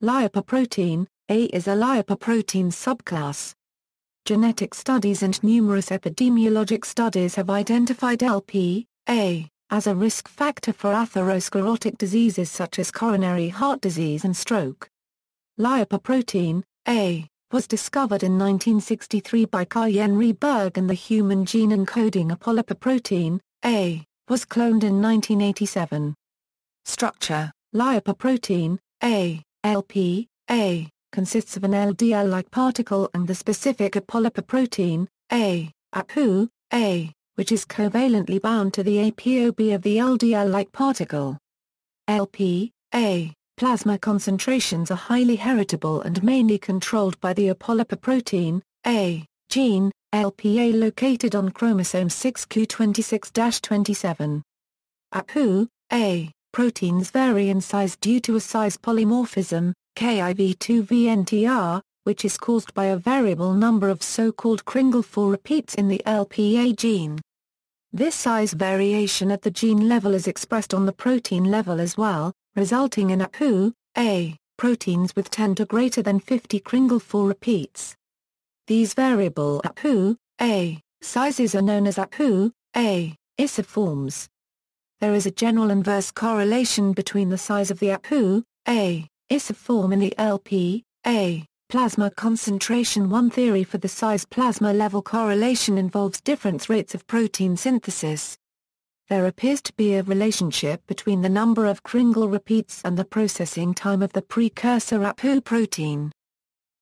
Lipoprotein, A is a lipoprotein subclass. Genetic studies and numerous epidemiologic studies have identified Lp(a) as a risk factor for atherosclerotic diseases such as coronary heart disease and stroke. Lipoprotein A was discovered in 1963 by Kåre Berg, and the human gene encoding apolipoprotein A was cloned in 1987. Structure: lipoprotein A, Lp(a), consists of an LDL-like particle and the specific apolipoprotein A, APO(a), which is covalently bound to the ApoB of the LDL-like particle. Lp(a) plasma concentrations are highly heritable and mainly controlled by the apolipoprotein A gene, Lpa, located on chromosome 6q26-27. APO(a) proteins vary in size due to a size polymorphism, KIV2VNTR, which is caused by a variable number of so-called Kringle-4 repeats in the Lpa gene. This size variation at the gene level is expressed on the protein level as well, resulting in APO(a) proteins with 10 to greater than 50 Kringle-4 repeats. These variable APO(a) sizes are known as APO(a) isoforms. There is a general inverse correlation between the size of the APO(a) isoform and the Lp(a) plasma concentration. One theory for the size plasma level correlation involves different rates of protein synthesis. There appears to be a relationship between the number of Kringle repeats and the processing time of the precursor apolipoprotein.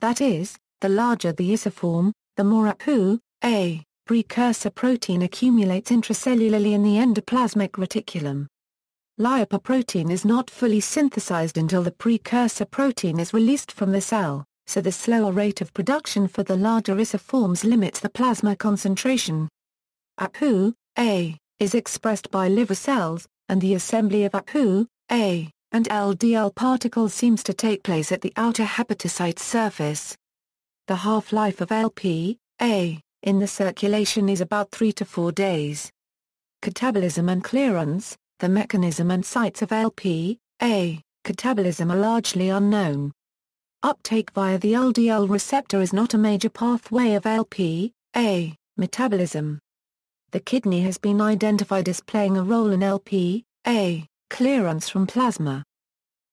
That is, the larger the isoform, the more APO(a) precursor protein accumulates intracellularly in the endoplasmic reticulum. Lipoprotein is not fully synthesized until the precursor protein is released from the cell, so the slower rate of production for the larger isoforms limits the plasma concentration. APO(a) is expressed by liver cells, and the assembly of APO(a) and LDL particles seems to take place at the outer hepatocyte surface. The half-life of Lp(a) in the circulation is about 3 to 4 days. Catabolism and clearance, the mechanism and sites of Lp(a) catabolism are largely unknown. Uptake via the LDL receptor is not a major pathway of Lp(a) metabolism. The kidney has been identified as playing a role in Lp(a) clearance from plasma.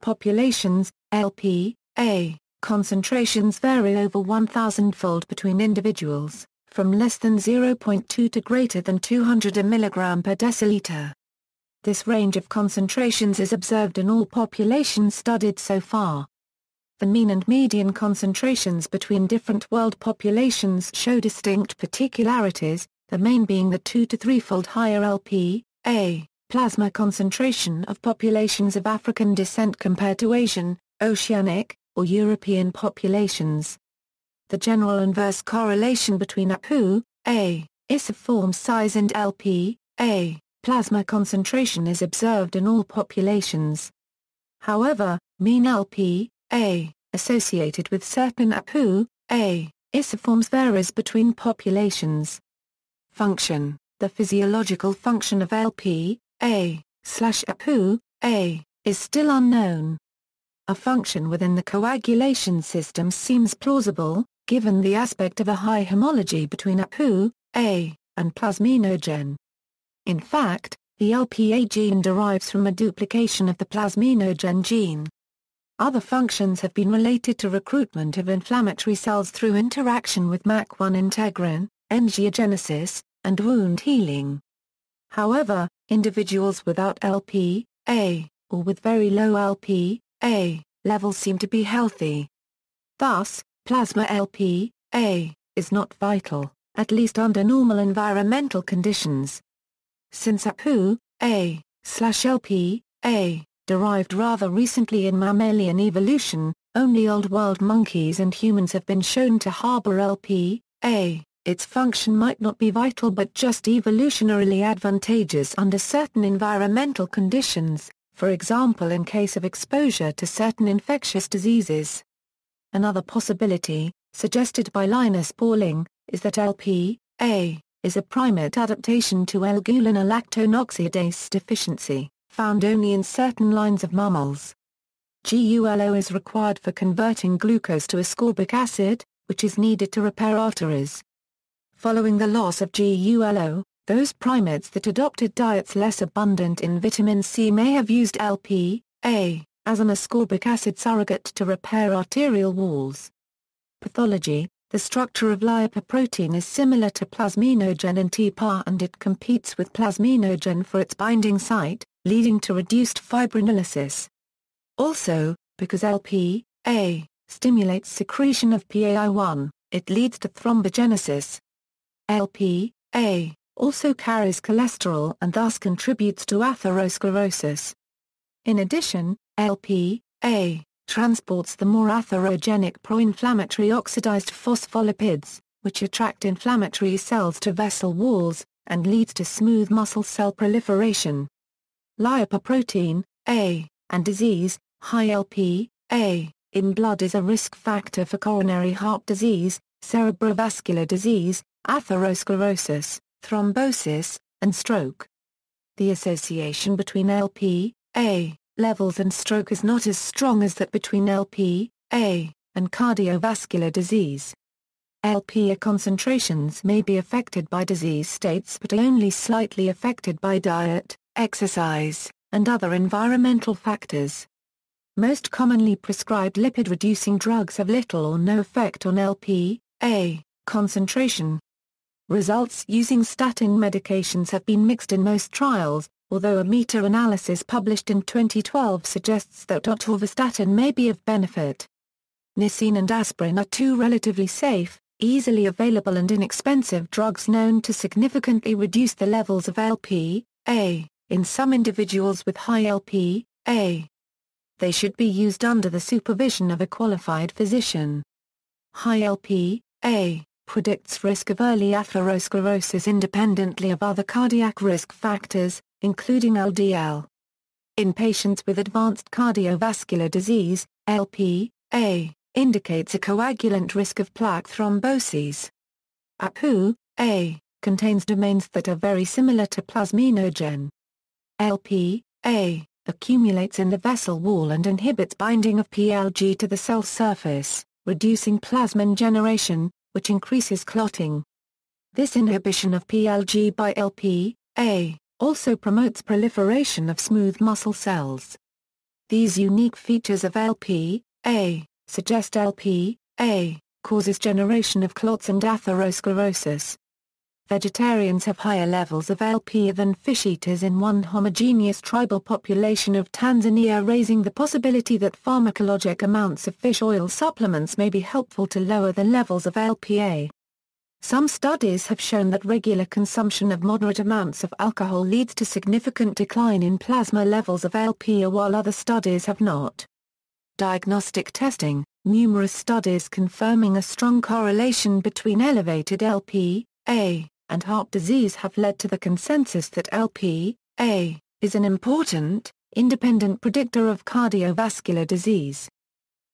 Populations, Lp(a) concentrations vary over 1,000-fold between individuals, from less than 0.2 to greater than 200 mg per deciliter. This range of concentrations is observed in all populations studied so far. The mean and median concentrations between different world populations show distinct particularities, the main being the 2 to 3-fold higher Lp(a) plasma concentration of populations of African descent compared to Asian, Oceanic, or European populations. The general inverse correlation between APO(a) isoform size and Lp(a) plasma concentration is observed in all populations. However, mean Lp(a) associated with certain APO(a) isoforms varies between populations. Function: the physiological function of Lp(a/APO(a) is still unknown. A function within the coagulation system seems plausible, given the aspect of a high homology between APO(a) and plasminogen. In fact, the Lpa gene derives from a duplication of the plasminogen gene. Other functions have been related to recruitment of inflammatory cells through interaction with MAC1 integrin, angiogenesis, and wound healing. However, individuals without Lp(a), or with very low Lp(a) levels seem to be healthy. Thus, plasma Lp(a) is not vital, at least under normal environmental conditions. Since APO(a/Lp(a) derived rather recently in mammalian evolution, only Old World monkeys and humans have been shown to harbor Lp(a), its function might not be vital but just evolutionarily advantageous under certain environmental conditions, for example in case of exposure to certain infectious diseases. Another possibility, suggested by Linus Pauling, is that Lp(a) is a primate adaptation to L-gulonolactone oxidase deficiency, found only in certain lines of mammals. GULO is required for converting glucose to ascorbic acid, which is needed to repair arteries. Following the loss of GULO, those primates that adopted diets less abundant in vitamin C may have used LPA as an ascorbic acid surrogate to repair arterial walls. Pathology: the structure of lipoprotein is similar to plasminogen in TPA, and it competes with plasminogen for its binding site, leading to reduced fibrinolysis. Also, because LPA stimulates secretion of PAI1, it leads to thrombogenesis. LPA also carries cholesterol and thus contributes to atherosclerosis. In addition, LPA transports the more atherogenic pro-inflammatory oxidized phospholipids, which attract inflammatory cells to vessel walls, and leads to smooth muscle cell proliferation. Lipoprotein A and disease: high LPA in blood is a risk factor for coronary heart disease, cerebrovascular disease, atherosclerosis, thrombosis, and stroke. The association between LPA levels and stroke is not as strong as that between LPA and cardiovascular disease. LPA concentrations may be affected by disease states but are only slightly affected by diet, exercise, and other environmental factors. Most commonly prescribed lipid-reducing drugs have little or no effect on LPA concentration. Results using statin medications have been mixed in most trials, although a meta-analysis published in 2012 suggests that atorvastatin may be of benefit. Nisine and aspirin are two relatively safe, easily available and inexpensive drugs known to significantly reduce the levels of LPA in some individuals with high LPA. They should be used under the supervision of a qualified physician. High LPA predicts risk of early atherosclerosis independently of other cardiac risk factors, including LDL. In patients with advanced cardiovascular disease, LPA indicates a coagulant risk of plaque thromboses. ApoA contains domains that are very similar to plasminogen. LPA accumulates in the vessel wall and inhibits binding of PLG to the cell surface, reducing plasmin generation, which increases clotting. This inhibition of PLG by LPA also promotes proliferation of smooth muscle cells. These unique features of LPA suggest LPA causes generation of clots and atherosclerosis. Vegetarians have higher levels of LPA than fish eaters in one homogeneous tribal population of Tanzania, raising the possibility that pharmacologic amounts of fish oil supplements may be helpful to lower the levels of LPA. Some studies have shown that regular consumption of moderate amounts of alcohol leads to significant decline in plasma levels of LPA, while other studies have not. Diagnostic testing: numerous studies confirming a strong correlation between elevated LPA and heart disease have led to the consensus that LPA is an important, independent predictor of cardiovascular disease.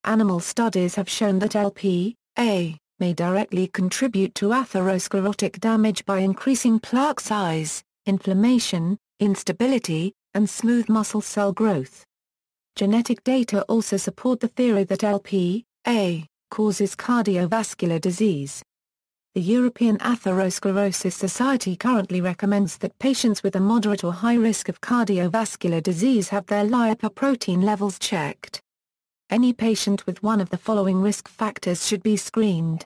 Animal studies have shown that LPA may directly contribute to atherosclerotic damage by increasing plaque size, inflammation, instability, and smooth muscle cell growth. Genetic data also support the theory that LPA causes cardiovascular disease. The European Atherosclerosis Society currently recommends that patients with a moderate or high risk of cardiovascular disease have their lipoprotein levels checked. Any patient with one of the following risk factors should be screened: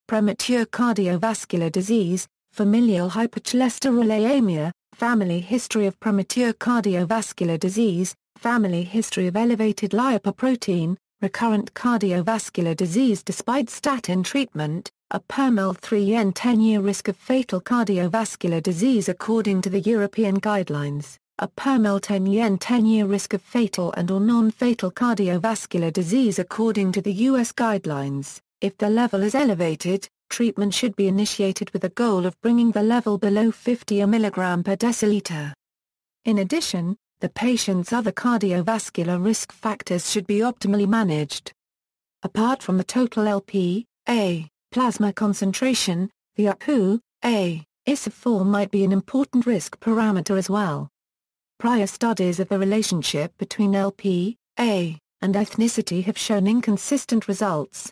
premature cardiovascular disease, familial hypercholesterolemia, family history of premature cardiovascular disease, family history of elevated lipoprotein, recurrent cardiovascular disease despite statin treatment, a PERMEL 3N 10-year risk of fatal cardiovascular disease according to the European guidelines, a PERMEL 10N 10-year risk of fatal and or non-fatal cardiovascular disease according to the US guidelines. If the level is elevated, treatment should be initiated with a goal of bringing the level below 50 mg per deciliter. In addition, the patient's other cardiovascular risk factors should be optimally managed. Apart from the total LPA plasma concentration, the ApoA isoform might be an important risk parameter as well. Prior studies of the relationship between LPA and ethnicity have shown inconsistent results.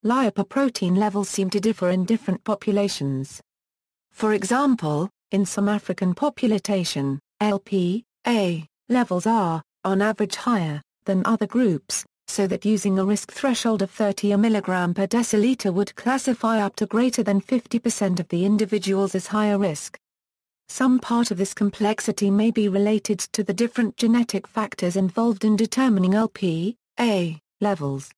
Lipoprotein levels seem to differ in different populations. For example, in some African population, Lp(a) levels are, on average, higher than other groups, so that using a risk threshold of 30 mg per deciliter would classify up to greater than 50% of the individuals as higher risk. Some part of this complexity may be related to the different genetic factors involved in determining Lp(a) levels.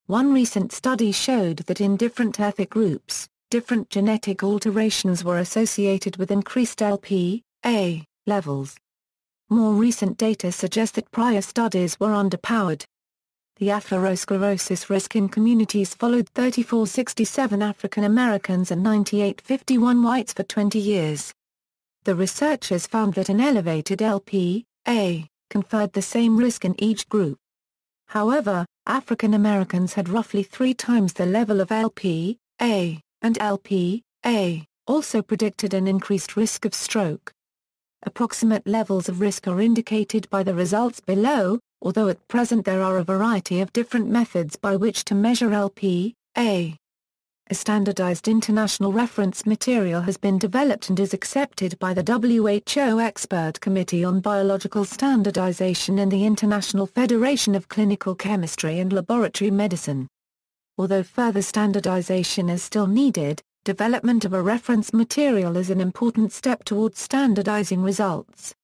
One recent study showed that in different ethnic groups, different genetic alterations were associated with increased Lp(a) levels. More recent data suggest that prior studies were underpowered. The atherosclerosis risk in communities followed 3467 African Americans and 9851 whites for 20 years. The researchers found that an elevated Lp(a) conferred the same risk in each group. However, African Americans had roughly 3 times the level of Lp(a), and Lp(a) also predicted an increased risk of stroke. Approximate levels of risk are indicated by the results below, although at present there are a variety of different methods by which to measure Lp(a). A standardized international reference material has been developed and is accepted by the WHO Expert Committee on Biological Standardization and the International Federation of Clinical Chemistry and Laboratory Medicine. Although further standardization is still needed, development of a reference material is an important step towards standardizing results.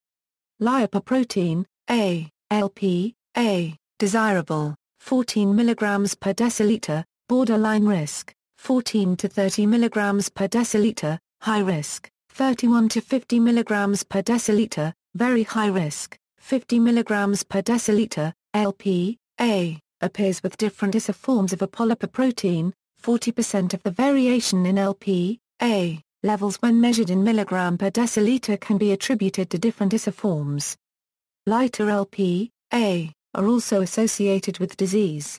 Lipoprotein, A, Lp(a), desirable, 14 mg per deciliter, borderline risk, 14 to 30 mg per deciliter, high risk, 31 to 50 mg per deciliter, very high risk, 50 mg per deciliter, Lp(a), appears with different isoforms of apolipoprotein. 40% of the variation in Lp(a) levels when measured in milligram per deciliter can be attributed to different isoforms. Lighter Lp(a) are also associated with disease.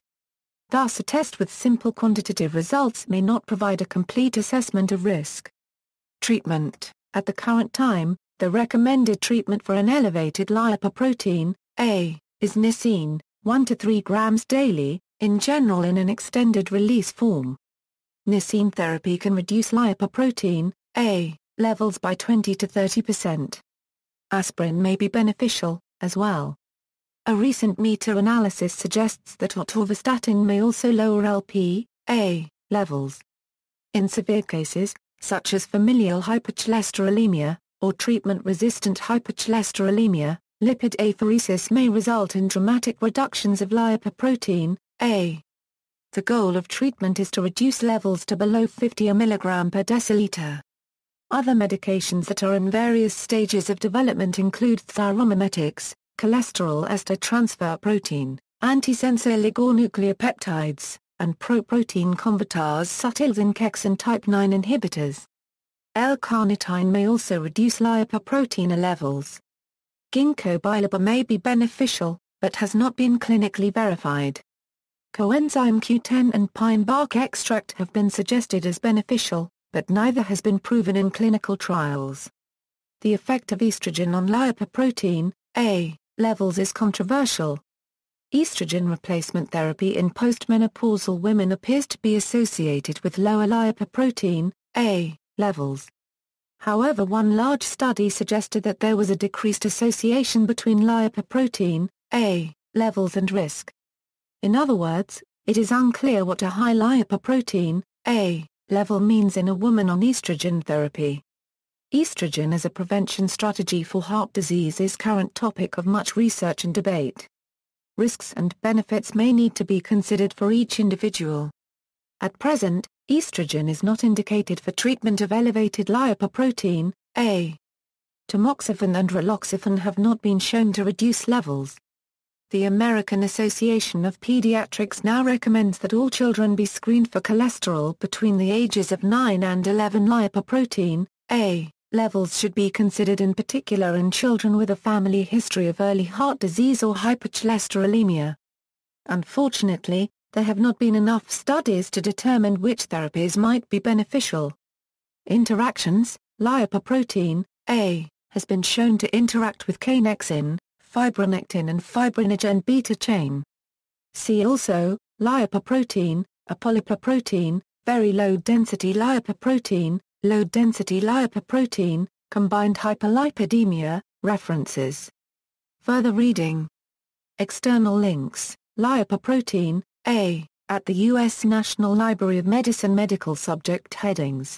Thus a test with simple quantitative results may not provide a complete assessment of risk. Treatment. At the current time, the recommended treatment for an elevated lipoprotein, A, is nisine, 1 to 3 grams daily, in general in an extended-release form. Nisine therapy can reduce lipoprotein, A, levels by 20 to 30%. Aspirin may be beneficial, as well. A recent meta-analysis suggests that atorvastatin may also lower Lp(a) levels. In severe cases, such as familial hypercholesterolemia, or treatment-resistant hypercholesterolemia, lipid apheresis may result in dramatic reductions of lipoprotein, A. The goal of treatment is to reduce levels to below 50 mg per deciliter. Other medications that are in various stages of development include thyromimetics, cholesterol ester transfer protein, antisense oligonucleopeptides, and proprotein convertase subtiles in Kexin type 9 inhibitors. L-carnitine may also reduce lipoprotein levels. Ginkgo biloba may be beneficial, but has not been clinically verified. Coenzyme Q10 and pine bark extract have been suggested as beneficial, but neither has been proven in clinical trials. The effect of estrogen on lipoprotein, A, levels is controversial. Estrogen replacement therapy in postmenopausal women appears to be associated with lower lipoprotein, A, levels. However, one large study suggested that there was a decreased association between lipoprotein, A, levels and risk. In other words, it is unclear what a high lipoprotein, A, level means in a woman on estrogen therapy. Estrogen as a prevention strategy for heart disease is current topic of much research and debate. Risks and benefits may need to be considered for each individual. At present, estrogen is not indicated for treatment of elevated lipoprotein, A. Tamoxifen and raloxifene have not been shown to reduce levels. The American Association of Pediatrics now recommends that all children be screened for cholesterol between the ages of 9 and 11. Lipoprotein, A, levels should be considered in particular in children with a family history of early heart disease or hypercholesterolemia. Unfortunately, there have not been enough studies to determine which therapies might be beneficial. Interactions. Lipoprotein, A, has been shown to interact with cannexin, fibronectin and fibrinogen beta chain. See also, lipoprotein, apolipoprotein, very low-density lipoprotein, low-density lipoprotein, combined hyperlipidemia, references. Further reading. External links, Lipoprotein, A, at the U.S. National Library of Medicine. Medical subject headings.